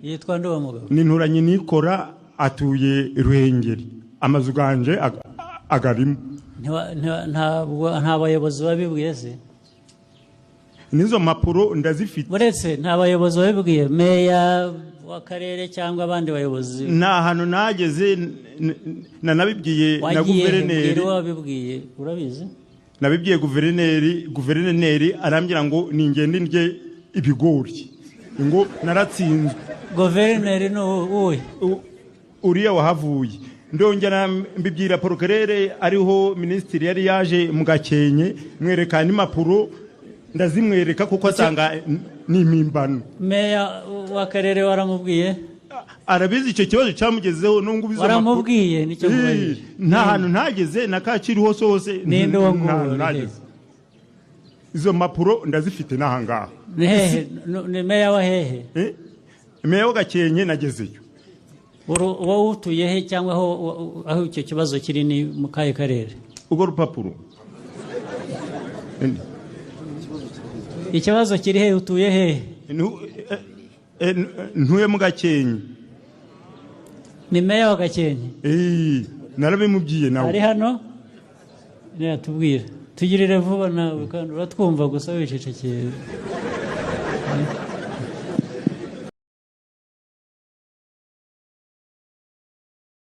yitwa nduwa mugabo ni Nturanye Nikora atuye Ruhengeri amazu ganje agarimo nta bayobozi babibwiye se nizo mapuro ndazifite buretse nta bayobozi babibwiye meya w'akarere cyangwa abandi bayobozi nta hano nageze nanabibwiye na guverineri wabibwiye urabizi nabibwiye guverineri arambira ngo ningende ndye ibigori ngo naratsinzwe guverineri no uriya wahavuye ndongera mbibwira procureur ariho ministeri yari yaje mu Gakenke mwerekana impapuro ndazimwereka kuko asanga ni imimbano meya w'akarere waramubwiye arabizi icyo kibazo cyamugezeho nungu bizo waramubwiye nicyo mubajije nta hantu ntageze nakakiri hose ninde wongore izo mapuro ndazifite nahangaha ni meya wa hehe meya wa Gakenke nagezeyo wowe utuye he cyangwa aho icyo kibazo kiri ni mu kahe karere ubwo rupapuro ikibazo kiri he utuye he ntuye mu Gakenke ni meya wa Gakenke narabimubwiye nawe ari hano tubwire tugirire vuba nawe kandi uratwumva gusa wicecekeye